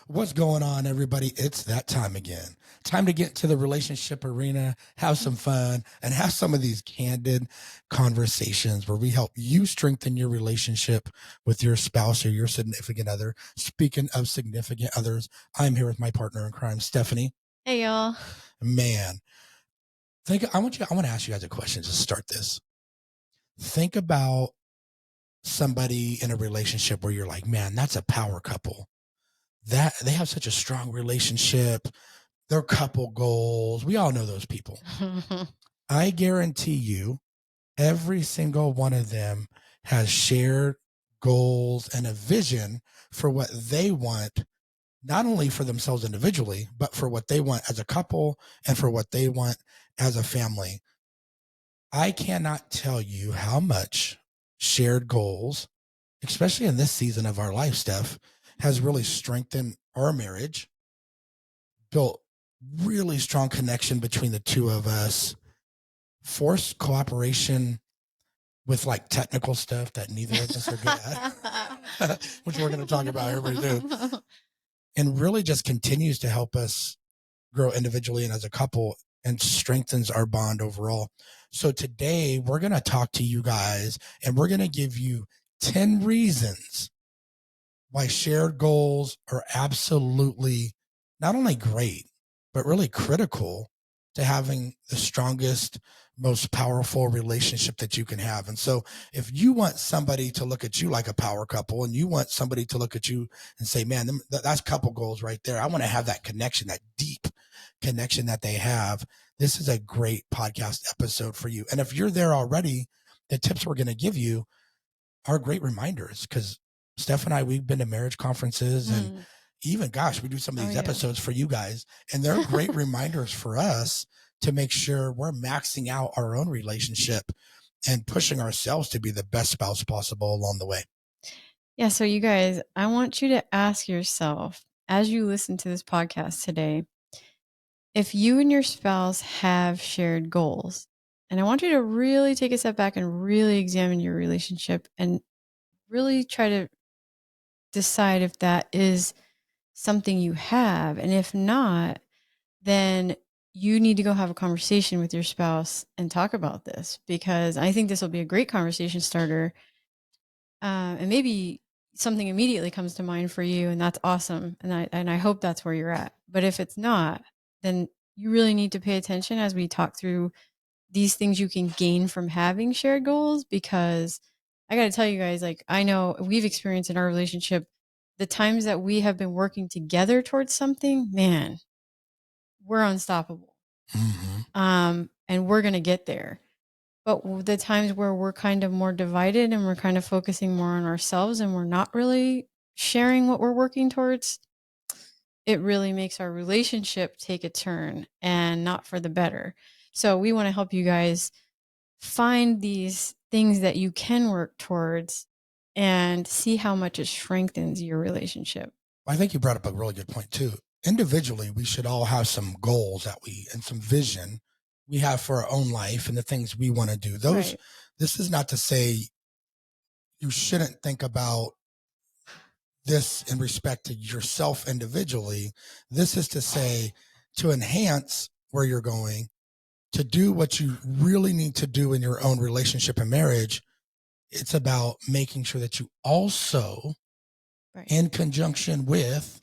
What's going on, everybody? It's that time again. Time to get to the relationship arena, have some fun, and have some of these candid conversations where we help you strengthen your relationship with your spouse or your significant other. Speaking of significant others, I'm here with my partner in crime, Stephanie. Hey, y'all. Man, I want to ask you guys a question to start this. Think about somebody in a relationship where you're like, man, that's a power couple. That they have such a strong relationship, their couple goals. We all know those people. I guarantee you, every single one of them has shared goals and a vision for what they want, not only for themselves individually, but for what they want as a couple and for what they want as a family. I cannot tell you how much shared goals, especially in this season of our life, Steph, has really strengthened our marriage, built really strong connection between the two of us, forced cooperation with like technical stuff that neither of us are good at, which we're going to talk about, everybody do, and really just continues to help us grow individually and as a couple and strengthens our bond overall. So today we're going to talk to you guys and we're going to give you 10 reasons why shared goals are absolutely not only great, but really critical to having the strongest, most powerful relationship that you can have. And so if you want somebody to look at you like a power couple and you want somebody to look at you and say, man, that's couple goals right there. I want to have that connection, that deep connection that they have. This is a great podcast episode for you. And if you're there already, the tips we're going to give you are great reminders because Steph and I, we've been to marriage conferences and even, gosh, we do some of these episodes for you guys, and they're great reminders for us to make sure we're maxing out our own relationship and pushing ourselves to be the best spouse possible along the way. Yeah. So you guys, I want you to ask yourself as you listen to this podcast today, if you and your spouse have shared goals, and I want you to really take a step back and really examine your relationship and really try to decide if that is something you have. And if not, then you need to go have a conversation with your spouse and talk about this, because I think this will be a great conversation starter. And maybe something immediately comes to mind for you, and that's awesome. And I hope that's where you're at. But if it's not, then you really need to pay attention as we talk through these things you can gain from having shared goals, because I got to tell you guys, like, I know we've experienced in our relationship, the times that we have been working together towards something, man, we're unstoppable. And we're going to get there. But the times where we're kind of more divided and we're kind of focusing more on ourselves and we're not really sharing what we're working towards, it really makes our relationship take a turn and not for the better. So we want to help you guys find these things that you can work towards and see how much it strengthens your relationship. I think you brought up a really good point too. Individually, we should all have some goals and some vision we have for our own life and the things we want to do. This is not to say you shouldn't think about this in respect to yourself individually. This is to say to enhance where you're going, to do what you really need to do in your own relationship and marriage. It's about making sure that you also, in conjunction with,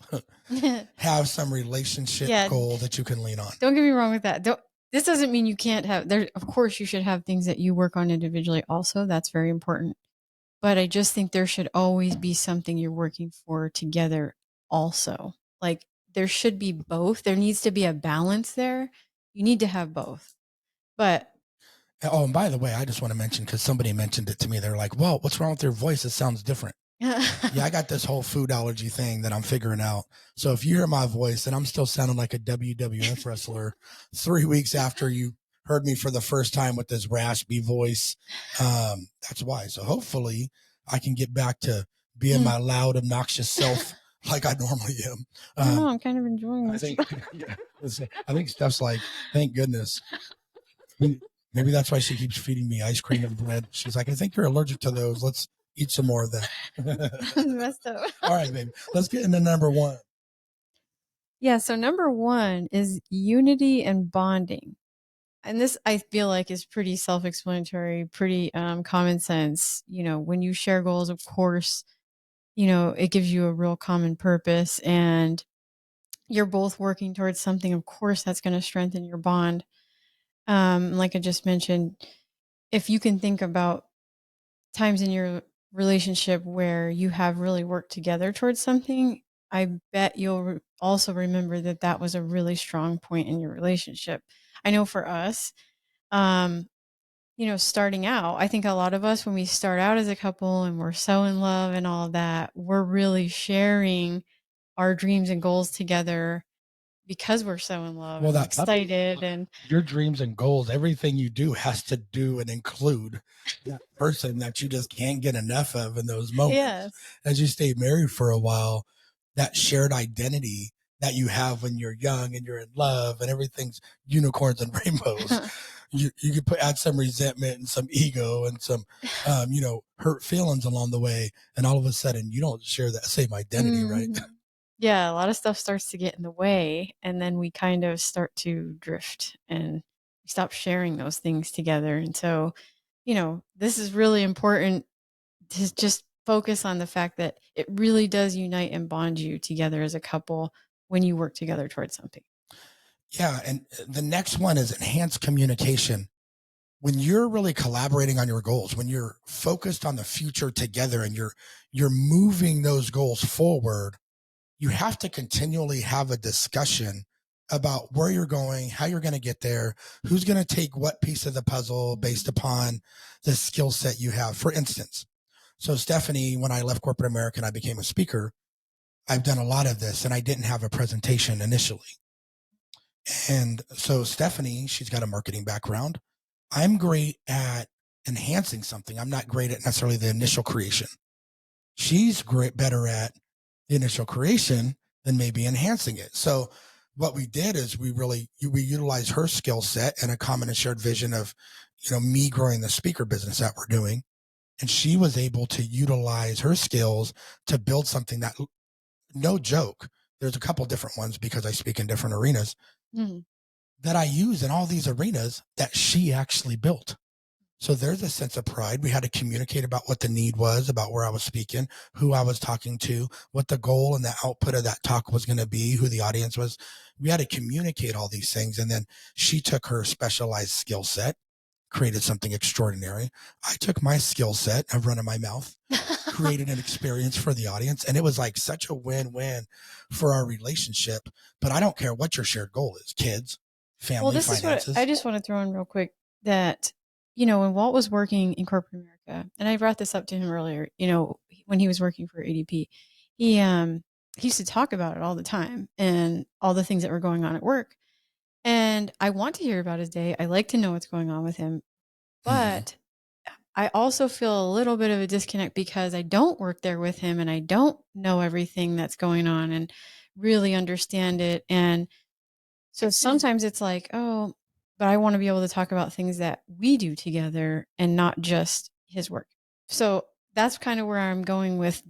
have some relationship goal that you can lean on. Don't get me wrong with that. This doesn't mean you can't have there. Of course, you should have things that you work on individually also. That's very important. But I just think there should always be something you're working for together also. Like, there should be both. There needs to be a balance there. You need to have both. But oh, and by the way, I just want to mention, because somebody mentioned it to me, they're like, well, what's wrong with your voice? It sounds different. Yeah, I got this whole food allergy thing that I'm figuring out. So if you hear my voice and I'm still sounding like a WWF wrestler 3 weeks after you heard me for the first time with this raspy voice, that's why. So hopefully I can get back to being my loud, obnoxious self like I normally am. I don't know, I'm kind of enjoying this. I think Steph's like, thank goodness. Maybe that's why she keeps feeding me ice cream and bread. She's like, I think you're allergic to those. Let's eat some more of that. Messed up. All right, baby. Let's get into number one. Yeah. So number one is unity and bonding. And this I feel like is pretty self-explanatory, pretty common sense. When you share goals, of course, it gives you a real common purpose and you're both working towards something. Of course, that's going to strengthen your bond. Like I just mentioned, if you can think about times in your relationship where you have really worked together towards something, I bet you'll also remember that that was a really strong point in your relationship. I know for us, um, starting out, I think a lot of us, when we start out as a couple and we're so in love and all of that, we're really sharing our dreams and goals together because we're so in love Well, and that's excited and your dreams and goals. Everything you do has to do and include that person that you just can't get enough of in those moments. yes. As you stay married for a while, that shared identity that you have when you're young and you're in love and everything's unicorns and rainbows. You could add some resentment and some ego and some hurt feelings along the way, and all of a sudden you don't share that same identity, right? Mhm. Yeah, a lot of stuff starts to get in the way, and then we kind of start to drift and we stop sharing those things together. And so, this is really important to just focus on the fact that it really does unite and bond you together as a couple when you work together towards something. Yeah, and the next one is enhanced communication. When you're really collaborating on your goals, when you're focused on the future together and you're moving those goals forward, you have to continually have a discussion about where you're going, how you're going to get there, who's going to take what piece of the puzzle based upon the skill set you have. For instance, so Stephanie, when I left corporate America and I became a speaker, I've done a lot of this and I didn't have a presentation initially. And so Stephanie, she's got a marketing background. I'm great at enhancing something. I'm not great at necessarily the initial creation. She's better at the initial creation than maybe enhancing it. So what we did is we utilized her skill set and a common and shared vision of, me growing the speaker business that we're doing. And she was able to utilize her skills to build something that, no joke, there's a couple different ones because I speak in different arenas that I use in all these arenas that she actually built. So there's a sense of pride. We had to communicate about what the need was, about where I was speaking, who I was talking to, what the goal and the output of that talk was going to be, who the audience was. We had to communicate all these things. And then she took her specialized skill set, created something extraordinary. I took my skill set of running my mouth, created an experience for the audience. And it was like such a win-win for our relationship. But I don't care what your shared goal is, kids, family, Well, this finances. is what I just want to throw in real quick that, when Walt was working in corporate America, and I brought this up to him earlier, when he was working for ADP, he used to talk about it all the time and all the things that were going on at work. And I want to hear about his day. I like to know what's going on with him. But I also feel a little bit of a disconnect because I don't work there with him and I don't know everything that's going on and really understand it. And so sometimes it's like, oh, but I want to be able to talk about things that we do together and not just his work. So that's kind of where I'm going with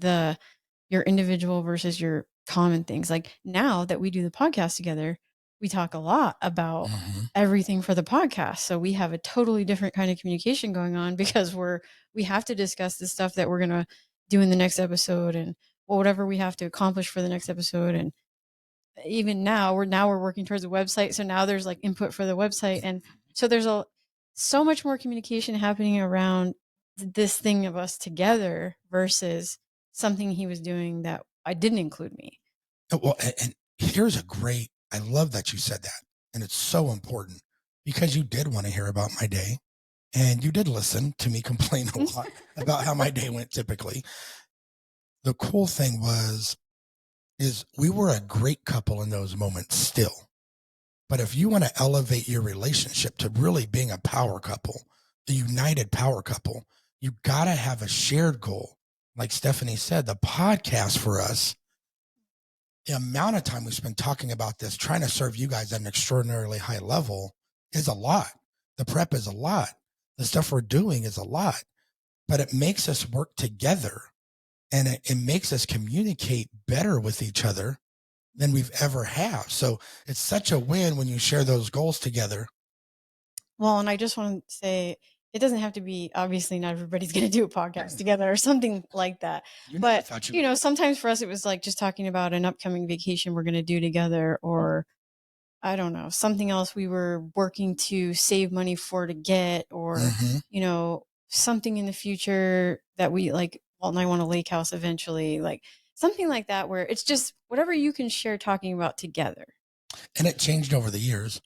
your individual versus your common things. Like now that we do the podcast together, we talk a lot about everything for the podcast. So we have a totally different kind of communication going on because we have to discuss the stuff that we're going to do in the next episode and whatever we have to accomplish for the next episode. And even now we're working towards a website. So now there's like input for the website. And so there's so much more communication happening around this thing of us together versus something he was doing that I didn't include me. Well, and here's I love that you said that. And it's so important because you did want to hear about my day and you did listen to me complain a lot about how my day went typically. The cool thing is we were a great couple in those moments still. But if you want to elevate your relationship to really being a power couple, the united power couple, you got to have a shared goal. Like Stephanie said, the podcast for us, the amount of time we spend talking about this, trying to serve you guys at an extraordinarily high level is a lot. The prep is a lot. The stuff we're doing is a lot, but it makes us work together and it makes us communicate better with each other than we've ever have. So it's such a win when you share those goals together. Well, and I just want to say it doesn't have to be, obviously not everybody's going to do a podcast together or something like that. You never But, thought you know, sometimes for us it was like just talking about an upcoming vacation we're going to do together, or I don't know, something else we were working to save money for to get, or, you know, something in the future that we like, Walt and I want a lake house eventually, like something like that, where it's just whatever you can share talking about together. And it changed over the years.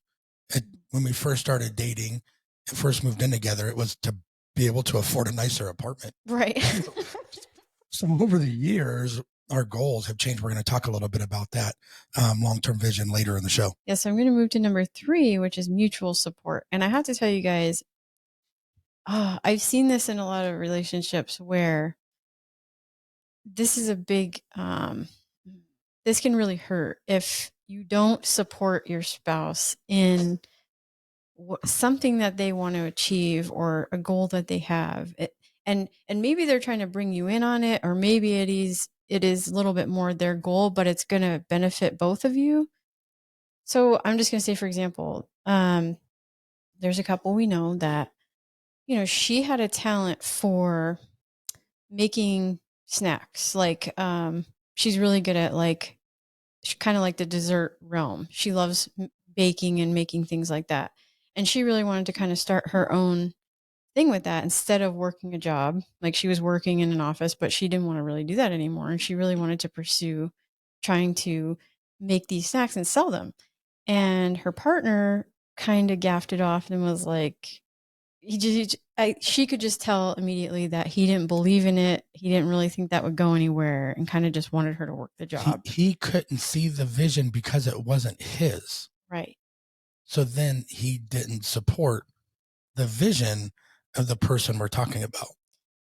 When we first started dating and first moved in together, it was to be able to afford a nicer apartment. Right. So over the years, our goals have changed. We're going to talk a little bit about that long-term vision later in the show. Yes, I'm going to move to number 3, which is mutual support. And I have to tell you guys, I've seen this in a lot of relationships where this is a big, this can really hurt if you don't support your spouse in something that they want to achieve or a goal that they have. And maybe they're trying to bring you in on it, or maybe it is a little bit more their goal, but it's going to benefit both of you. So I'm just going to say, for example, there's a couple we know that, you know, she had a talent for making snacks. Like, she's really good at like, kind of like the dessert realm. She loves baking and making things like that. And she really wanted to kind of start her own thing with that instead of working a job. Like, she was working in an office, but she didn't want to really do that anymore. And she really wanted to pursue trying to make these snacks and sell them. And her partner kind of gaffed it off and was like, she could just tell immediately that he didn't believe in it. He didn't really think that would go anywhere, and kind of just wanted her to work the job. He couldn't see the vision because it wasn't his. Right. So then he didn't support the vision of the person we're talking about.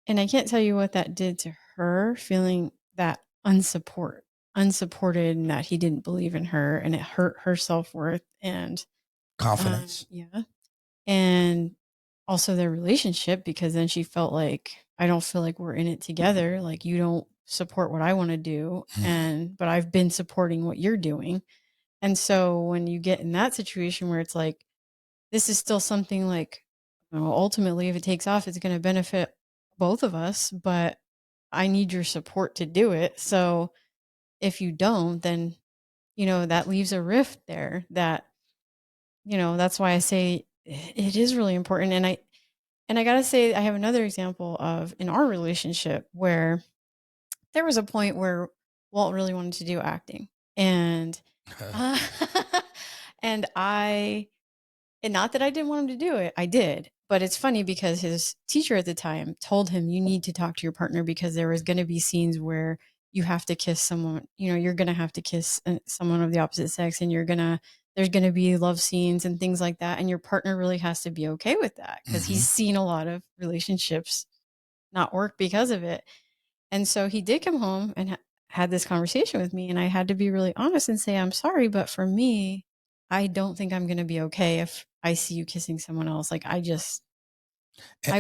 And I can't tell you what that did to her, feeling that unsupported, and that he didn't believe in her, and it hurt her self-worth and confidence. Yeah. And also their relationship, because then she felt like, I don't feel like we're in it together. Like, you don't support what I want to do, but I've been supporting what you're doing. And so when you get in that situation where it's like, this is still something like, you know, ultimately, if it takes off, it's going to benefit both of us, but I need your support to do it. So if you don't, then, you know, that leaves a rift there that, you know, that's why I say it is really important. And I got to say, I have another example of in our relationship where there was a point where Walt really wanted to do acting, and and not that I didn't want him to do it, I did. But it's funny because his teacher at the time told him, you need to talk to your partner, because there was going to be scenes where you have to kiss someone, you know, you're going to have to kiss someone of the opposite sex, and there's going to be love scenes and things like that. And your partner really has to be okay with that, because he's seen a lot of relationships not work because of it. And so he did come home and had this conversation with me, and I had to be really honest and say, I'm sorry, but for me, I don't think I'm going to be okay if I see you kissing someone else. Like, I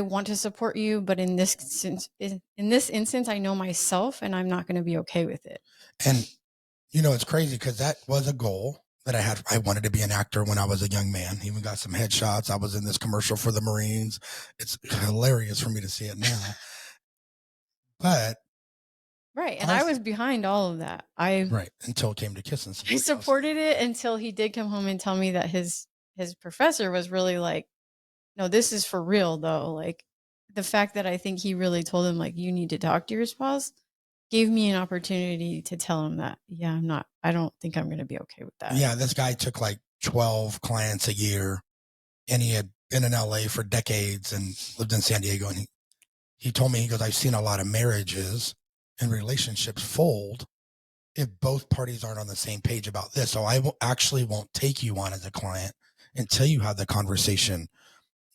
want to support you, but in this instance, I know myself, and I'm not going to be okay with it. And you know, it's crazy because that was a goal that I had. I wanted to be an actor when I was a young man. Even got some headshots. I was in this commercial for the Marines. It's hilarious for me to see it now. But right, and I was behind all of that. Right, until it came to kissing. I supported it until he did come home and tell me that his professor was really like, no, this is for real though. Like, the fact that I think he really told him, like, you need to talk to your spouse, gave me an opportunity to tell him that, yeah, I don't think I'm going to be okay with that. Yeah, this guy took like 12 clients a year, and he had been in LA for decades and lived in San Diego. And he told me, he goes, I've seen a lot of marriages and relationships fold if both parties aren't on the same page about this. So I won't take you on as a client until you have the conversation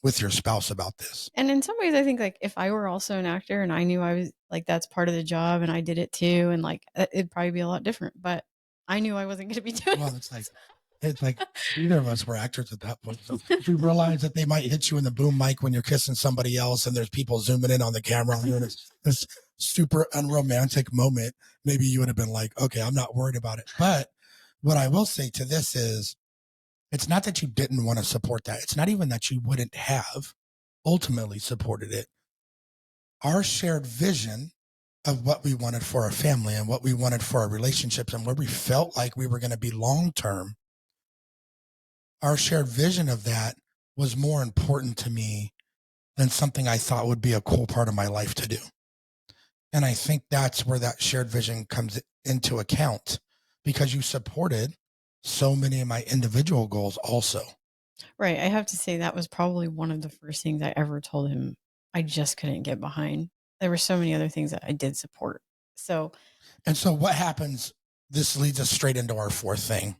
with your spouse about this. And in some ways, I think, like, if I were also an actor and I knew I was like, that's part of the job and I did it too, and like, it'd probably be a lot different, but I knew I wasn't going to be doing Well, it's like neither of us were actors at that point. So if you realize that they might hit you in the boom mic when you're kissing somebody else and there's people zooming in on the camera and this super unromantic moment, maybe you would have been like, okay, I'm not worried about it. But what I will say to this is, it's not that you didn't want to support that. It's not even that you wouldn't have ultimately supported it. Our shared vision of what we wanted for our family and what we wanted for our relationships and where we felt like we were going to be long term, our shared vision of that was more important to me than something I thought would be a cool part of my life to do. And I think that's where that shared vision comes into account, because you supported so many of my individual goals also. Right. I have to say that was probably one of the first things I ever told him I just couldn't get behind. There were so many other things that I did support. So, and so what happens? This leads us straight into our fourth thing.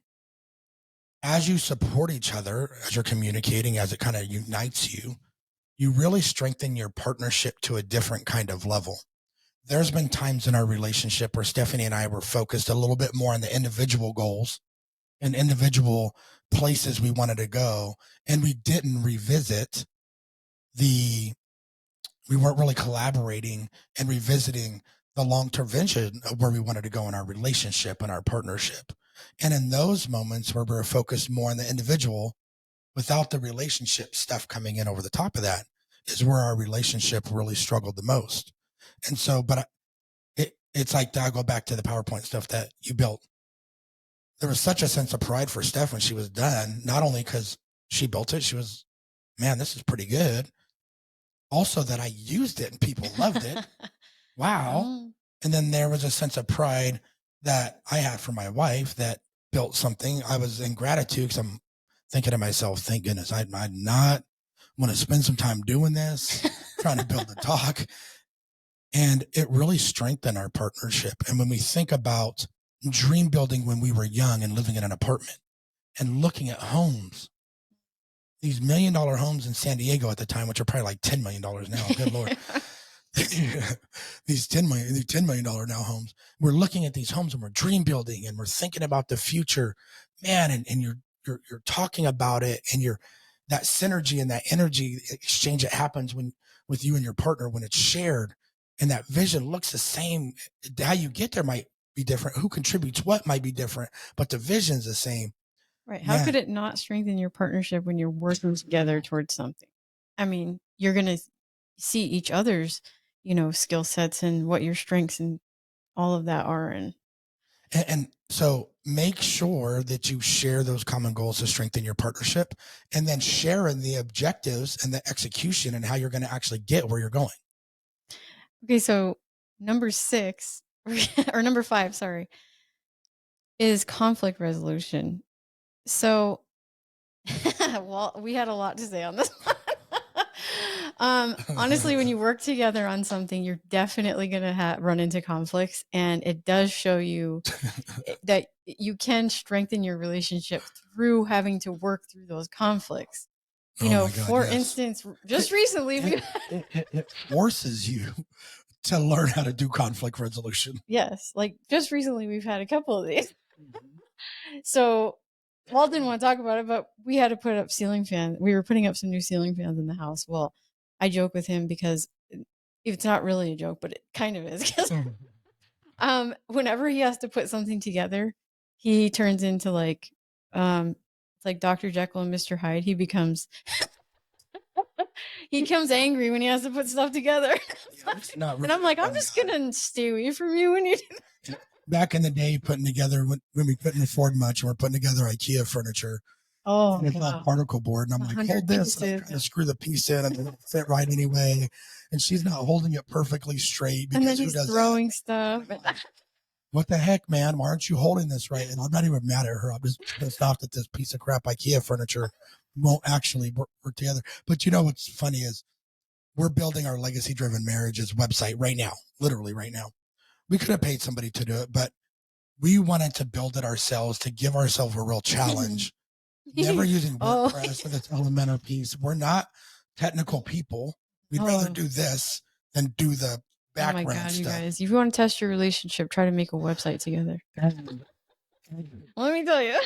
As you support each other, as you're communicating, as it kind of unites you, you really strengthen your partnership to a different kind of level. There's been times in our relationship where Stephanie and I were focused a little bit more on the individual goals and individual places we wanted to go. And we didn't revisit we weren't really collaborating and revisiting the long-term vision of where we wanted to go in our relationship and our partnership. And in those moments where we're focused more on the individual without the relationship stuff coming in over the top of that is where our relationship really struggled the most. And so, but it's like, I'll go back to the PowerPoint stuff that you built. There was such a sense of pride for Steph when she was done, not only because she built it, she was, man, this is pretty good. Also that I used it and people loved it. Wow. And then there was a sense of pride that I had for my wife that built something. I was in gratitude because I'm thinking to myself, thank goodness I not want to spend some time doing this, trying to build a talk. And it really strengthened our partnership. And when we think about dream building when we were young and living in an apartment and looking at homes, these $1 million homes in San Diego at the time, which are probably like $10 million now. Good Lord. These $10 million now homes. We're looking at these homes and we're dream building and we're thinking about the future, man. And you're talking about it, and that synergy and that energy exchange that happens with you and your partner when it's shared, and that vision looks the same. How you get there might be different. Who contributes what might be different, but the vision's the same. Right. How could it not strengthen your partnership when you're working together towards something? I mean, you're going to see each other's, skill sets and what your strengths and all of that are. And so make sure that you share those common goals to strengthen your partnership, and then share in the objectives and the execution and how you're going to actually get where you're going. Okay. So number 6 or number 5, sorry, is conflict resolution. So, well, we had a lot to say on this one. Honestly, when you work together on something, you're definitely going to run into conflicts, and it does show you that you can strengthen your relationship through having to work through those conflicts. For instance, just recently, it forces you to learn how to do conflict resolution. Yes, like just recently, we've had a couple of these. So Walt didn't want to talk about it, but we had to put up ceiling fans. We were putting up some new ceiling fans in the house. Well, I joke with him because it's not really a joke, but it kind of is. Whenever he has to put something together, he turns into it's like Dr. Jekyll and Mr. Hyde. He becomes angry when he has to put stuff together. Yeah, and I'm like, I'm just gonna stay away from you when you do that. Back in the day, putting together when we couldn't afford much, and we're putting together IKEA furniture. Oh, and it's all particle board, and I'm like, hold this. I'm trying to screw the piece in, and it don't fit right anyway. And she's not holding it perfectly straight. And then he's throwing stuff. What the heck, man? Why aren't you holding this right? And I'm not even mad at her. I'm just pissed off that this piece of crap IKEA furniture won't actually work together. But you know what's funny is we're building our legacy driven marriages website right now, literally right now. We could have paid somebody to do it, but we wanted to build it ourselves to give ourselves a real challenge. Never using WordPress as its elemental piece. We're not technical people. We'd rather do this than do the background oh my God, stuff. You guys, if you want to test your relationship, try to make a website together. Let me tell you.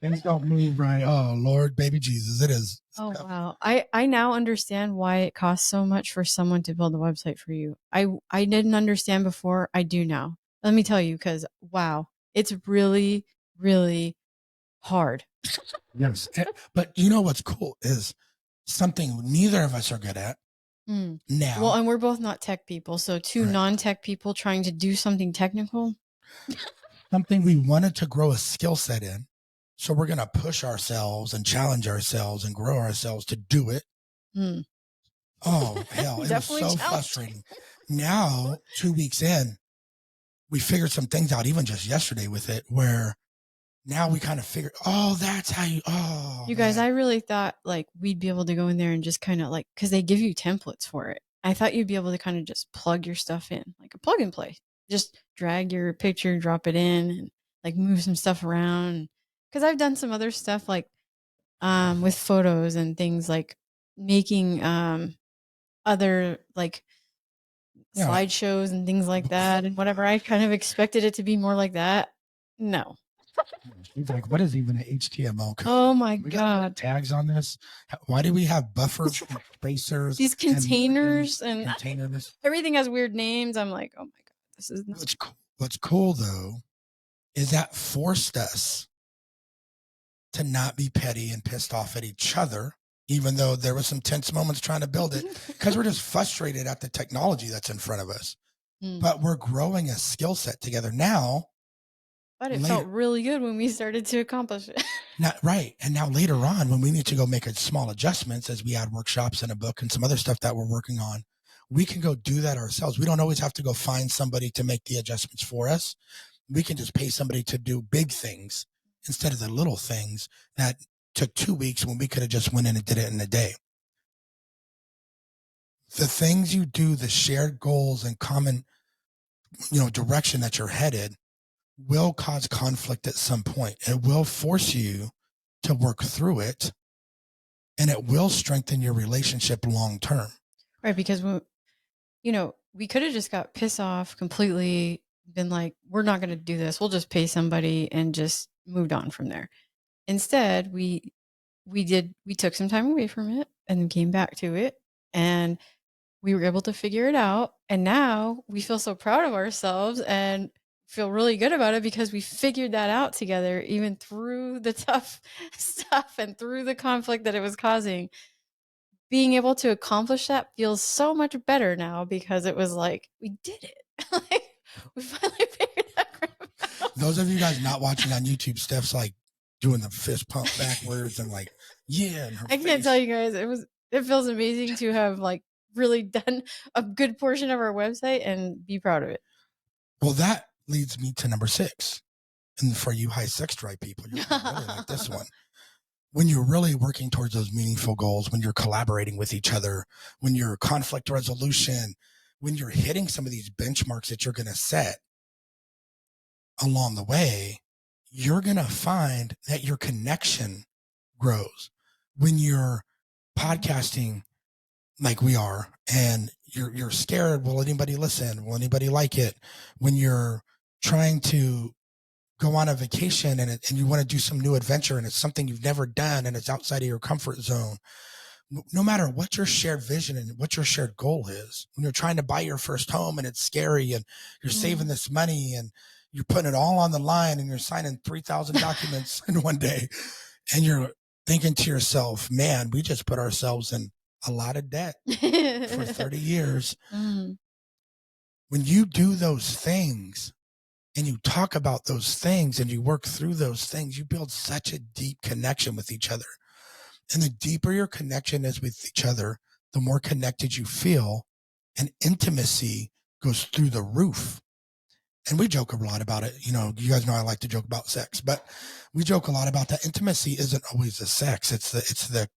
Things don't move right. Oh, Lord, baby Jesus, it is. Oh, wow. I now understand why it costs so much for someone to build a website for you. I didn't understand before. I do now. Let me tell you, because, wow, it's really really hard. Yes. But you know what's cool is something neither of us are good at now. Well, and we're both not tech people. So two Right. non-tech people trying to do something technical. Something we wanted to grow a skill set in. So we're going to push ourselves and challenge ourselves and grow ourselves to do it. Oh, hell. It was so frustrating. Now, 2 weeks in, we figured some things out, even just yesterday with it, where now we kind of figured, oh, that's how you guys, man. I really thought like we'd be able to go in there and just kind of like, because they give you templates for it. I thought you'd be able to kind of just plug your stuff in, like a plug and play. Just drag your picture, drop it in, and like move some stuff around. Because I've done some other stuff like with photos and things, like making other like slideshows and things like that and whatever. I kind of expected it to be more like that. No. She's like, what is even an HTML code? Oh my God. Tags on this? Why do we have buffers, spacers, these containers and containers? Everything has weird names. I'm like, oh my God, this is nuts. What's cool though is that forced us to not be petty and pissed off at each other, even though there was some tense moments trying to build it, because we're just frustrated at the technology that's in front of us. But we're growing a skill set together now. But it felt really good when we started to accomplish it. Right. And now later on, when we need to go make small adjustments as we add workshops and a book and some other stuff that we're working on, we can go do that ourselves. We don't always have to go find somebody to make the adjustments for us. We can just pay somebody to do big things instead of the little things that took 2 weeks when we could have just went in and did it in a day. The things you do, the shared goals and common, direction that you're headed will cause conflict at some point. It will force you to work through it, and it will strengthen your relationship long term. Right. Because, we could have just got pissed off completely, been like, we're not going to do this. We'll just pay somebody and just moved on from there. Instead, we took some time away from it and then came back to it, and we were able to figure it out. And now we feel so proud of ourselves and feel really good about it because we figured that out together, even through the tough stuff and through the conflict that it was causing. Being able to accomplish that feels so much better now because it was like, we did it. Like, we finally figured that crap out. Those of you guys not watching on YouTube, Steph's like doing the fist pump backwards and like, yeah. I can't tell you guys, it feels amazing to have like really done a good portion of our website and be proud of it. Well, that leads me to number 6. And for you high sex drive people, you're really like this one. When you're really working towards those meaningful goals, when you're collaborating with each other, when you're conflict resolution, when you're hitting some of these benchmarks that you're going to set along the way, you're going to find that your connection grows. When you're podcasting like we are and you're scared, will anybody listen? Will anybody like it? When you're trying to go on a vacation and you want to do some new adventure and it's something you've never done and it's outside of your comfort zone, no matter what your shared vision and what your shared goal is, when you're trying to buy your first home and it's scary and you're saving this money and you're putting it all on the line and you're signing 3,000 documents in one day and you're thinking to yourself, man, we just put ourselves in a lot of debt for 30 years. When you do those things, and you talk about those things and you work through those things, you build such a deep connection with each other. And the deeper your connection is with each other, the more connected you feel, and intimacy goes through the roof. And we joke a lot about it. You guys know I like to joke about sex, but we joke a lot about that. Intimacy isn't always the sex. It's the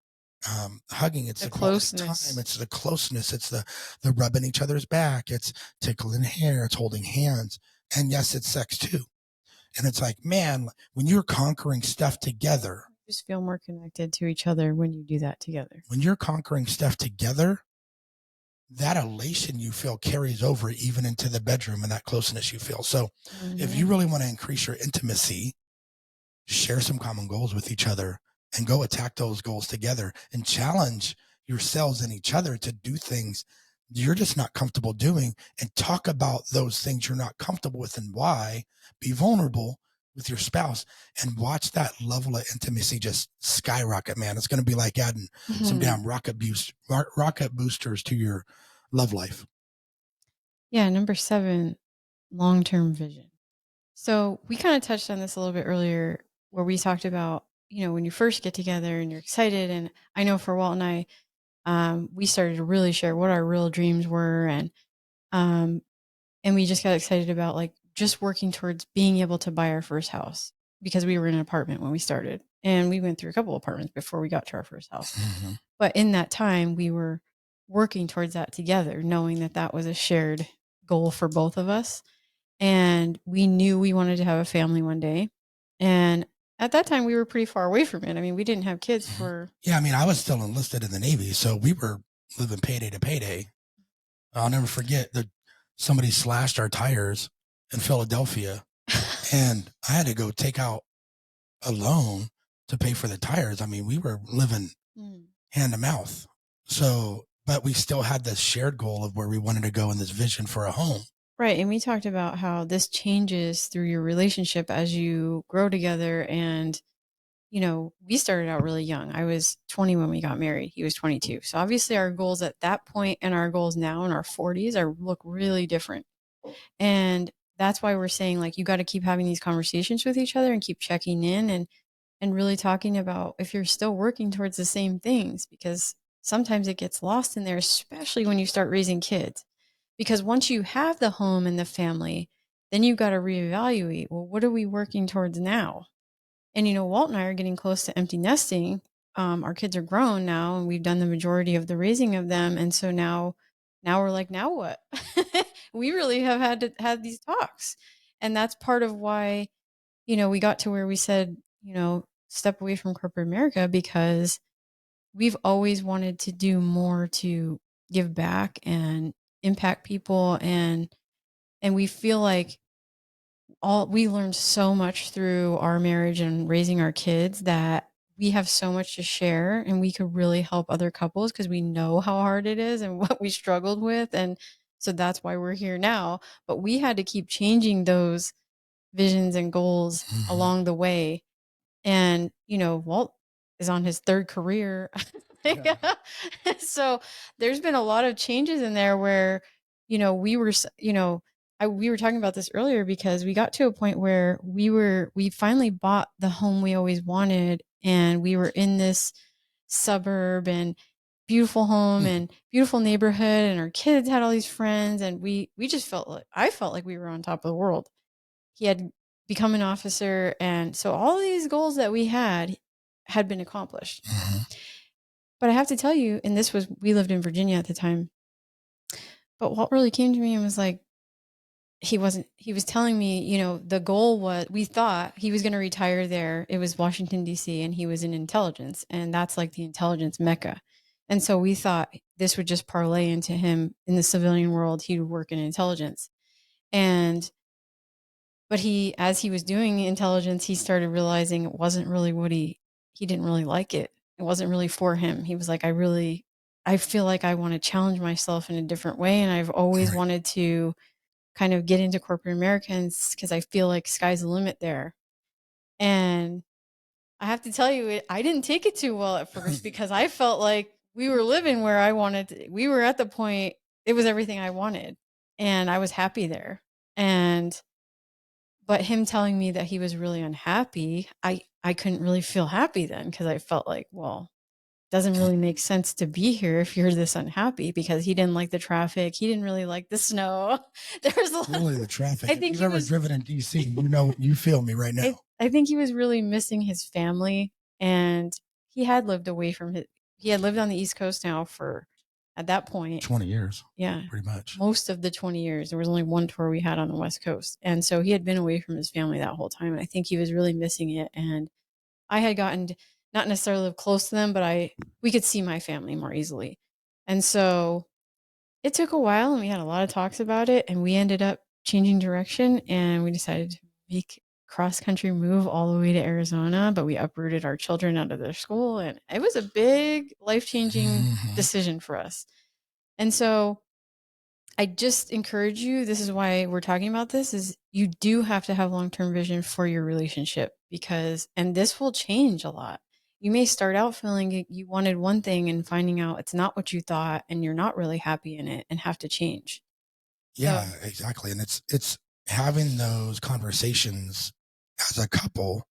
hugging. It's the closeness time. It's the closeness. It's the rubbing each other's back. It's tickling hair. It's holding hands. And yes, it's sex too. And it's like, man, when you're conquering stuff together, you just feel more connected to each other when you do that together. When you're conquering stuff together, that elation you feel carries over even into the bedroom and that closeness you feel. So if you really want to increase your intimacy, share some common goals with each other and go attack those goals together and challenge yourselves and each other to do things you're just not comfortable doing, and talk about those things you're not comfortable with and why. Be vulnerable, with your spouse and watch that level of intimacy just skyrocket, man. It's going to be like adding some damn rocket boosters to your love life. Yeah, number 7, long-term vision. So we kind of touched on this a little bit earlier where we talked about, when you first get together and you're excited. And I know for Walt and I, we started to really share what our real dreams were. Um, and we just got excited about like just working towards being able to buy our first house because we were in an apartment when we started. And we went through a couple apartments before we got to our first house. Mm-hmm. But in that time, we were working towards that together, knowing that that was a shared goal for both of us. And we knew we wanted to have a family one day. And at that time, we were pretty far away from it. I mean, we didn't have kids for. Yeah, I mean, I was still enlisted in the Navy, so we were living payday to payday. I'll never forget that somebody slashed our tires in Philadelphia, and I had to go take out a loan to pay for the tires. I mean, we were living hand to mouth. So, but we still had this shared goal of where we wanted to go in this vision for a home. Right. And we talked about how this changes through your relationship as you grow together. And, we started out really young. I was 20 when we got married. He was 22. So obviously our goals at that point and our goals now in our 40s look really different. And that's why we're saying like, you got to keep having these conversations with each other and keep checking in and really talking about if you're still working towards the same things, because sometimes it gets lost in there, especially when you start raising kids. Because once you have the home and the family, then you've got to reevaluate, well, what are we working towards now? And, Walt and I are getting close to empty nesting. Our kids are grown now and we've done the majority of the raising of them. And so now we're like, now what? We really have had to have these talks. And that's part of why, we got to where we said, step away from corporate America, because we've always wanted to do more to give back and impact people. And we feel like we learned so much through our marriage and raising our kids that we have so much to share and we could really help other couples because we know how hard it is and what we struggled with. And so that's why we're here now. But we had to keep changing those visions and goals along the way. And, Walt is on his 3rd career. So there's been a lot of changes in there where, we were talking about this earlier because we got to a point where we finally bought the home we always wanted. And we were in this suburb and beautiful home and beautiful neighborhood. And our kids had all these friends. And we just I felt like we were on top of the world. He had become an officer. And so all of these goals that we had been accomplished. But I have to tell you, and we lived in Virginia at the time, but Walt really came to me and was like, he was telling me, the goal was, we thought he was going to retire there. It was Washington, D.C., and he was in intelligence. And that's like the intelligence mecca. And so we thought this would just parlay into him in the civilian world. He would work in intelligence. But as he was doing intelligence, he started realizing it wasn't really what he didn't really like it. It wasn't really for him. He was like, I feel like I want to challenge myself in a different way. And I've always wanted to kind of get into corporate Americans because I feel like sky's the limit there. And I have to tell you, I didn't take it too well at first because I felt like we were living where I wanted to. We were at the point, it was everything I wanted and I was happy there. But him telling me that he was really unhappy, I couldn't really feel happy then because I felt like, well, it doesn't really make sense to be here if you're this unhappy, because he didn't like the traffic. He didn't really like the snow. There's really the traffic. I think if you've ever driven in DC, you feel me right now. I think he was really missing his family, and he had lived away from he had lived on the East Coast now for, at that point, 20 years. Yeah. Pretty much. Most of the 20 years. There was only one tour we had on the West Coast. And so he had been away from his family that whole time. And I think he was really missing it. And I had gotten to not necessarily live close to them, but we could see my family more easily. And so it took a while and we had a lot of talks about it. And we ended up changing direction and we decided to make cross-country move all the way to Arizona, but we uprooted our children out of their school. And it was a big life-changing decision for us. And so I just encourage you, this is why we're talking about this, is you do have to have long-term vision for your relationship because, and this will change a lot. You may start out feeling you wanted one thing and finding out it's not what you thought and you're not really happy in it and have to change. Yeah, So, exactly. And it's having those conversations as a couple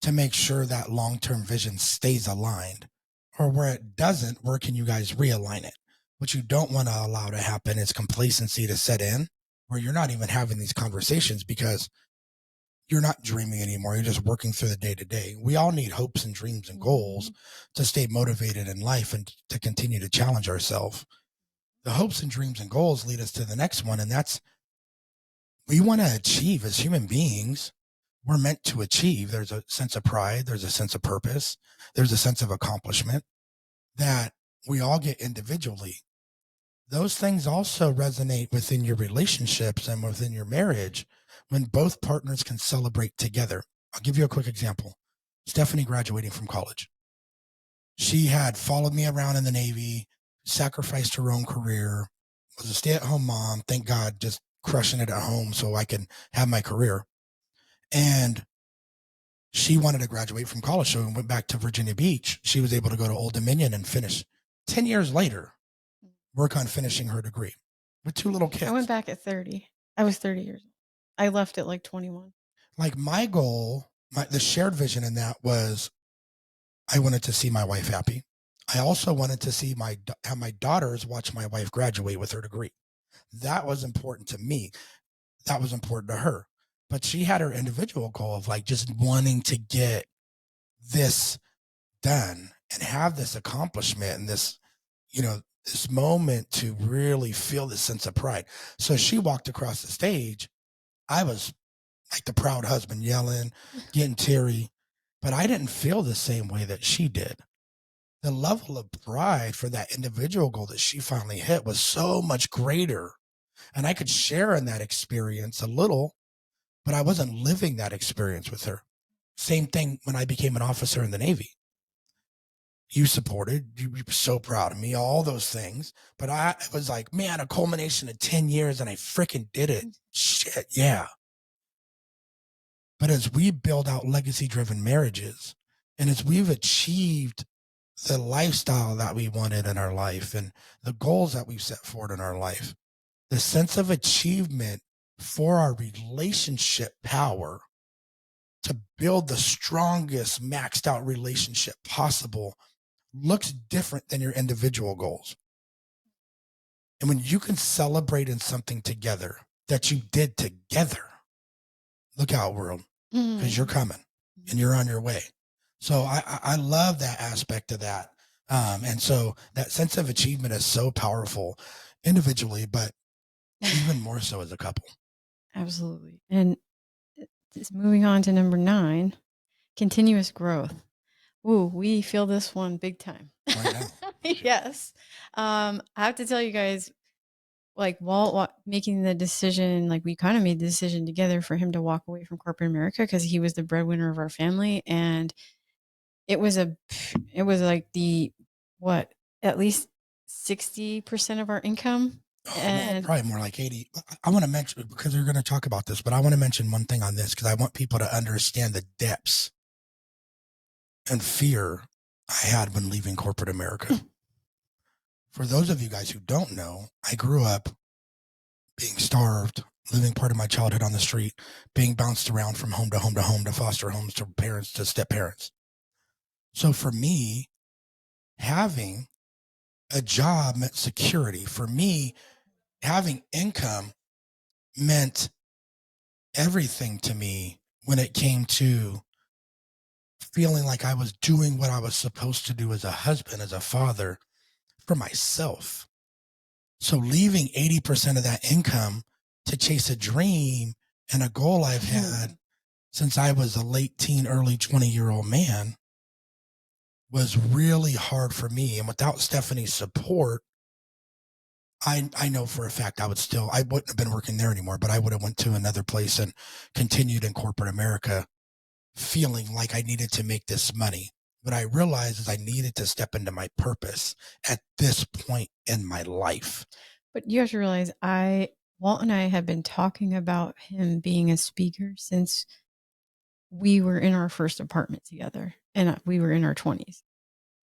to make sure that long-term vision stays aligned, or where it doesn't, where can you guys realign it? What you don't want to allow to happen is complacency to set in, where you're not even having these conversations because you're not dreaming anymore. You're just working through the day to day. We all need hopes and dreams and goals to stay motivated in life and to continue to challenge ourselves. The hopes and dreams and goals lead us to the next one. And that's, we want to achieve as human beings. We're meant to achieve. There's a sense of pride. There's a sense of purpose. There's a sense of accomplishment that we all get individually. Those things also resonate within your relationships and within your marriage when both partners can celebrate together. I'll give you a quick example. Stephanie graduating from college. She had followed me around in the Navy, sacrificed her own career, was a stay-at-home mom, thank God, just crushing it at home so I can have my career. And she wanted to graduate from college, so we went back to Virginia Beach. She was able to go to Old Dominion and finish 10 years later, work on finishing her degree with 2 little kids. I went back at 30. I was 30 years old. I left at like 21. Like my goal, the shared vision in that was I wanted to see my wife happy. I also wanted to see have my daughters watch my wife graduate with her degree. That was important to me. That was important to her. But she had her individual goal of like just wanting to get this done and have this accomplishment and this, this moment to really feel this sense of pride. So she walked across the stage. I was like the proud husband yelling, getting teary, but I didn't feel the same way that she did. The level of pride for that individual goal that she finally hit was so much greater. And I could share in that experience a little, but I wasn't living that experience with her. Same thing when I became an officer in the Navy. You supported, you were so proud of me, all those things. But I was like, man, a culmination of 10 years and I freaking did it. Shit, yeah. But as we build out legacy driven marriages and as we've achieved the lifestyle that we wanted in our life and the goals that we've set forward in our life, the sense of achievement for our relationship power to build the strongest maxed out relationship possible looks different than your individual goals. And when you can celebrate in something together that you did together, look out, world, because you're coming and you're on your way. So I love that aspect of that. And so that sense of achievement is so powerful individually, but even more so as a couple. Absolutely. And just moving on to number 9, continuous growth. Ooh, we feel this one big time. Right now. Yes. I have to tell you guys, like Walt making the decision, like we kind of made the decision together for him to walk away from corporate America because he was the breadwinner of our family. And it was like at least 60% of our income. Well, probably more like 80. I want to mention, because we're going to talk about this, but I want to mention one thing on this because I want people to understand the depths and fear I had when leaving corporate America. For those of you guys who don't know, I grew up being starved, living part of my childhood on the street, being bounced around from home to home to home to foster homes to parents to step parents. So for me, having a job meant security. For me, having income meant everything to me when it came to feeling like I was doing what I was supposed to do as a husband, as a father, for myself. So leaving 80% of that income to chase a dream and a goal I've had since I was a late teen, early 20-year-old man was really hard for me. And without Stephanie's support, I know for a fact I wouldn't have been working there anymore, but I would have went to another place and continued in corporate America feeling like I needed to make this money. What I realized is I needed to step into my purpose at this point in my life. But you have to realize Walt and I have been talking about him being a speaker since we were in our first apartment together and we were in our 20s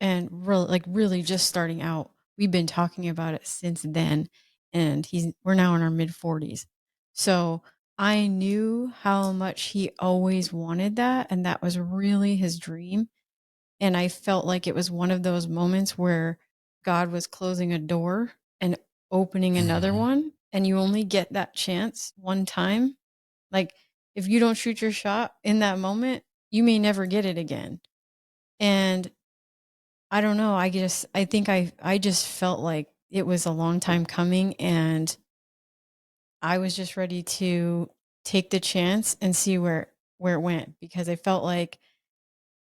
and really just starting out. We've been talking about it since then, and we're now in our mid 40s. So I knew how much he always wanted that, and that was really his dream. And I felt like it was one of those moments where God was closing a door and opening another Mhm. one, and you only get that chance one time. Like, if you don't shoot your shot in that moment, you may never get it again. And I don't know. I think I just felt like it was a long time coming, and I was just ready to take the chance and see where it went, because I felt like,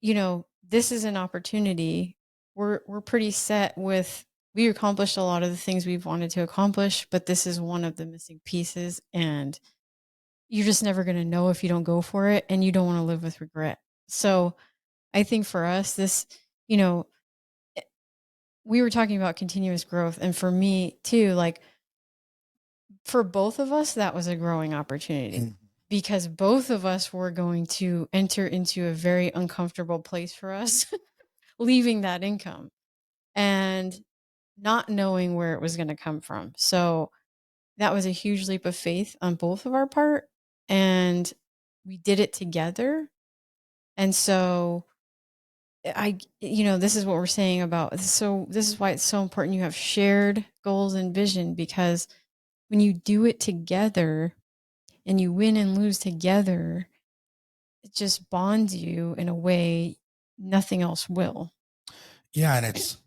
this is an opportunity. We're pretty set with, we accomplished a lot of the things we've wanted to accomplish, but this is one of the missing pieces, and you're just never going to know if you don't go for it, and you don't want to live with regret. So I think for us, you know, we were talking about continuous growth. And for me too, like for both of us, that was a growing opportunity, Mhm. because both of us were going to enter into a very uncomfortable place for us, leaving that income and not knowing where it was going to come from. So that was a huge leap of faith on both of our part. And we did it together. And so this is what we're saying about, so this is why it's so important you have shared goals and vision, because when you do it together and you win and lose together, it just bonds you in a way nothing else will. Yeah, and it's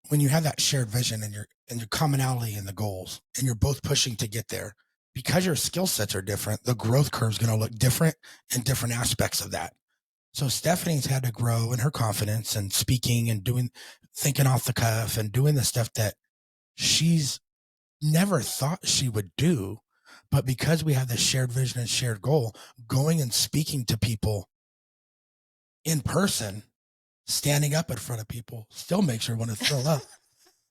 when you have that shared vision and your commonality in the goals, and you're both pushing to get there. Because your skill sets are different, the growth curve is going to look different in different aspects of that. So Stephanie's had to grow in her confidence and speaking and thinking off the cuff and doing the stuff that she's never thought she would do. But because we have this shared vision and shared goal, going and speaking to people in person, standing up in front of people still makes her want to throw up.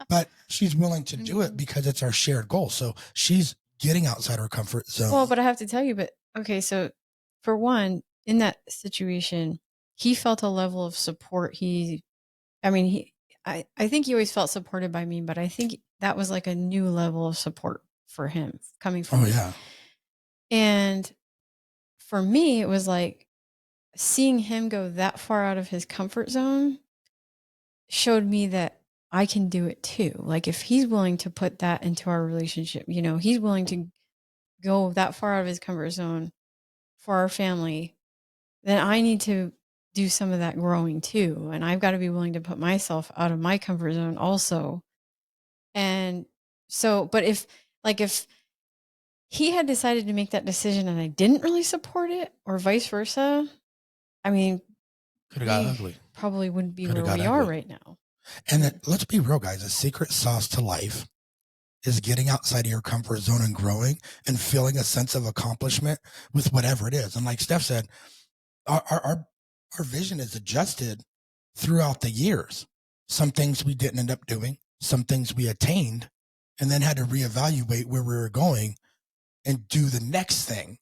But she's willing to do it because it's our shared goal. So she's getting outside her comfort zone. Well, but I have to tell you, okay, so for one, in that situation, he felt a level of support. I think he always felt supported by me, but I think that was like a new level of support for him coming from me. Yeah. And for me, it was like seeing him go that far out of his comfort zone showed me that I can do it too. Like if he's willing to put that into our relationship, he's willing to go that far out of his comfort zone for our family, then I need to do some of that growing too. And I've got to be willing to put myself out of my comfort zone also. And so, but if he had decided to make that decision and I didn't really support it, or vice versa, I mean, Could have got we ugly. probably wouldn't be Could have where got we are ugly. right now. And then let's be real, guys. The secret sauce to life is getting outside of your comfort zone and growing and feeling a sense of accomplishment with whatever it is. And like Steph said, our vision is adjusted throughout the years. Some things we didn't end up doing, some things we attained, and then had to reevaluate where we were going and do the next thing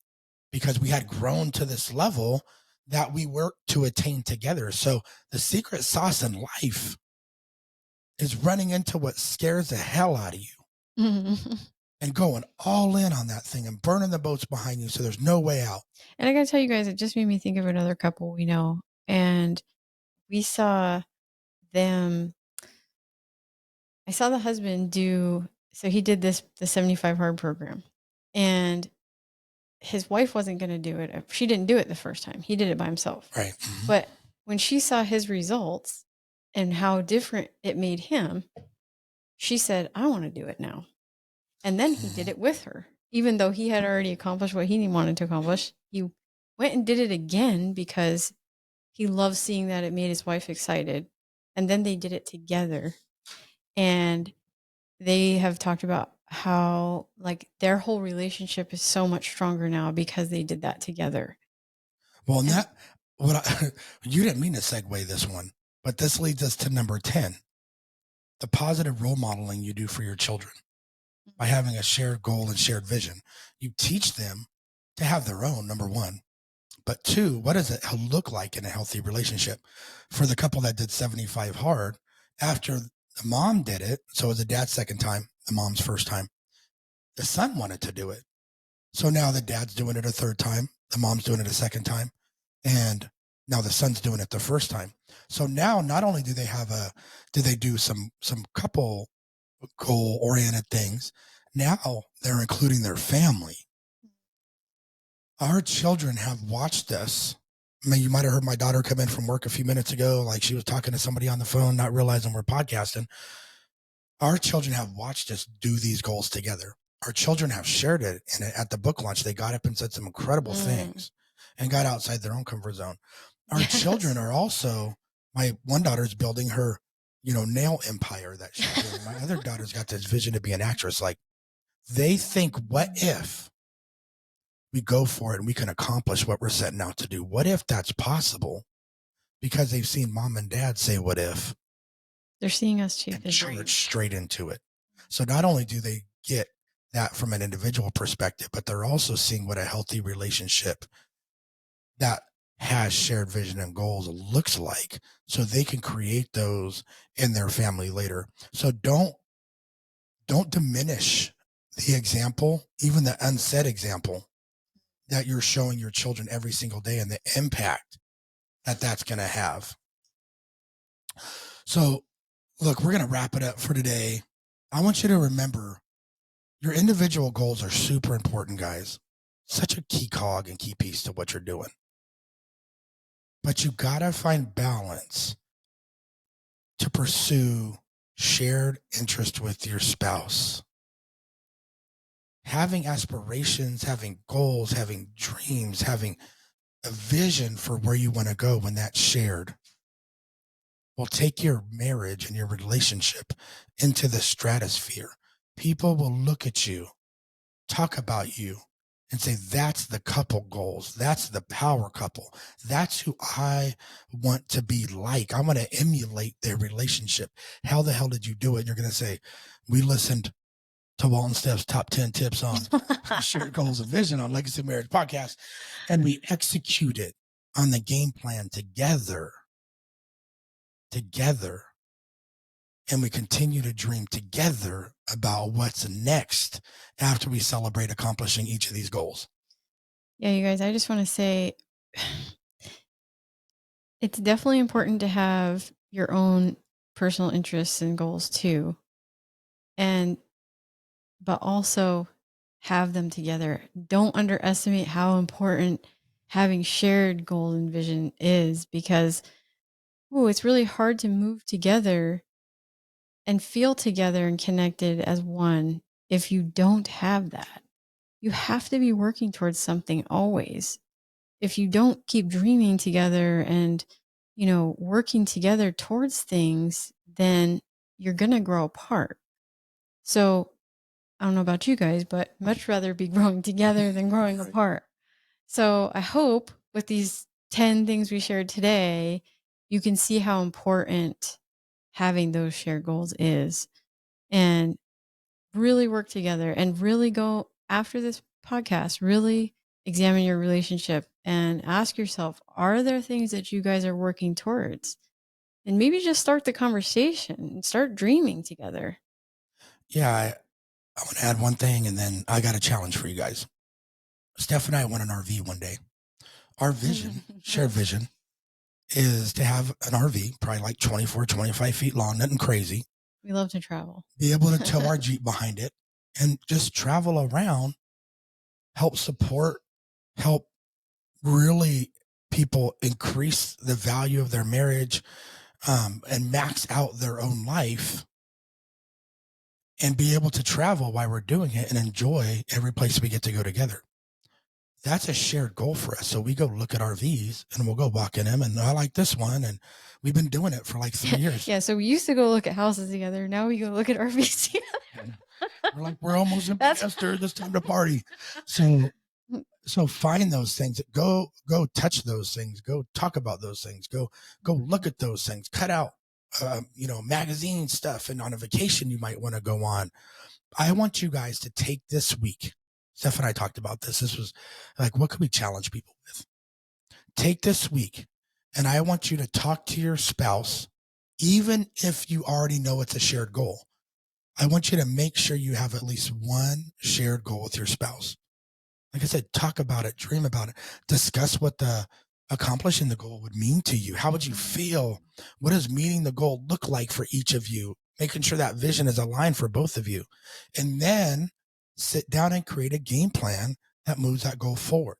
because we had grown to this level that we worked to attain together. So the secret sauce in life is running into what scares the hell out of you and going all in on that thing and burning the boats behind you so there's no way out. And I gotta tell you guys, it just made me think of another couple we know. And we saw them, I saw the husband so he did the 75 hard program. And his wife wasn't going to do it. She didn't do it the first time. He did it by himself. Right. Mm-hmm. But when she saw his results and how different it made him, she said, I want to do it now. And then he did it with her. Even though he had already accomplished what he wanted to accomplish, he went and did it again because he loved seeing that it made his wife excited. And then they did it together. And they have talked about how like their whole relationship is so much stronger now because they did that together. Well, and you didn't mean to segue this one, but this leads us to number 10, the positive role modeling you do for your children. by having a shared goal and shared vision. You teach them to have their own, number one. But two, what does it look like in a healthy relationship? For the couple that did 75 hard, after the mom did it, so it was the dad's second time, the mom's first time, the son wanted to do it. So now the dad's doing it a third time, the mom's doing it a second time, and now the son's doing it the first time. So now not only do they do some couple goal oriented things, now they're including their family. Our children have watched us. I mean, you might have heard my daughter come in from work a few minutes ago, like she was talking to somebody on the phone, not realizing we're podcasting. Our children have watched us do these goals together. Our children have shared it, and at the book launch, they got up and said some incredible things and got outside their own comfort zone. Our children are also, my one daughter's building her, nail empire that she's doing. My other daughter's got this vision to be an actress. Like, they think, what if we go for it and we can accomplish what we're setting out to do? What if that's possible? Because they've seen mom and dad say, what if? They're seeing us too. And charge straight into it. So not only do they get that from an individual perspective, but they're also seeing what a healthy relationship that has shared vision and goals looks like, so they can create those in their family later. So don't diminish the example, even the unsaid example that you're showing your children every single day and the impact that that's going to have. So look, we're going to wrap it up for today. I want you to remember your individual goals are super important, guys. Such a key cog and key piece to what you're doing. But you got to find balance to pursue shared interest with your spouse. Having aspirations, having goals, having dreams, having a vision for where you want to go when that's shared will take your marriage and your relationship into the stratosphere. People will look at you, talk about you, and say, that's the couple goals. That's the power couple. That's who I want to be like. I want to emulate their relationship. How the hell did you do it? And you're going to say, we listened to Walton Steph's top 10 tips on shared goals and vision on Legacy Marriage Podcast, and we executed on the game plan together. And we continue to dream together about what's next after we celebrate accomplishing each of these goals. Yeah, you guys, I just want to say it's definitely important to have your own personal interests and goals too. But also have them together. Don't underestimate how important having shared goal and vision is, because it's really hard to move together and feel together and connected as one if you don't have that. You have to be working towards something always. If you don't keep dreaming together and, working together towards things, then you're going to grow apart. So I don't know about you guys, but much rather be growing together than growing apart. So I hope with these 10 things we shared today, you can see how important having those shared goals is, and really work together and really go after this podcast, really examine your relationship and ask yourself, are there things that you guys are working towards? And maybe just start the conversation and start dreaming together. Yeah, I want to add one thing, and then I got a challenge for you guys. Steph and I went an RV one day. Our vision, shared vision, is to have an RV, probably like 24, 25 feet long, nothing crazy. We love to travel. Be able to tow our Jeep behind it and just travel around, help support, help really people increase the value of their marriage, and max out their own life, and be able to travel while we're doing it and enjoy every place we get to go together. That's a shared goal for us. So we go look at RVs and we'll go walk in them, and I like this one. And we've been doing it for like 3 years. Yeah. So we used to go look at houses together. Now we go look at RVs together. We're like, we're almost in Esther. This time to party. So find those things. Go touch those things. Go talk about those things. Go look at those things. Cut out magazine stuff, and on a vacation you might want to go on. I want you guys to take this week. Steph and I talked about this. This was like, what could we challenge people with? Take this week, and I want you to talk to your spouse, even if you already know it's a shared goal. I want you to make sure you have at least one shared goal with your spouse. Like I said, talk about it, dream about it, discuss what the accomplishing the goal would mean to you. How would you feel? What does meeting the goal look like for each of you? Making sure that vision is aligned for both of you. And then sit down and create a game plan that moves that goal forward.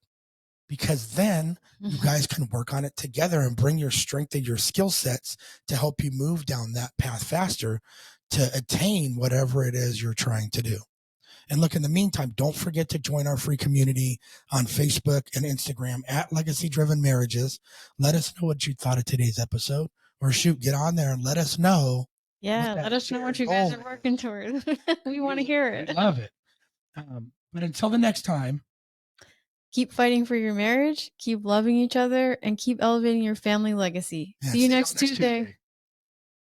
Because then you guys can work on it together and bring your strength and your skill sets to help you move down that path faster to attain whatever it is you're trying to do. And look, in the meantime, don't forget to join our free community on Facebook and Instagram at Legacy Driven Marriages. Let us know what you thought of today's episode, or shoot, get on there and let us know. Yeah, let us know what you guys are working towards. We want to hear it. We love it. But until the next time, keep fighting for your marriage, keep loving each other, and keep elevating your family legacy. See you next Tuesday.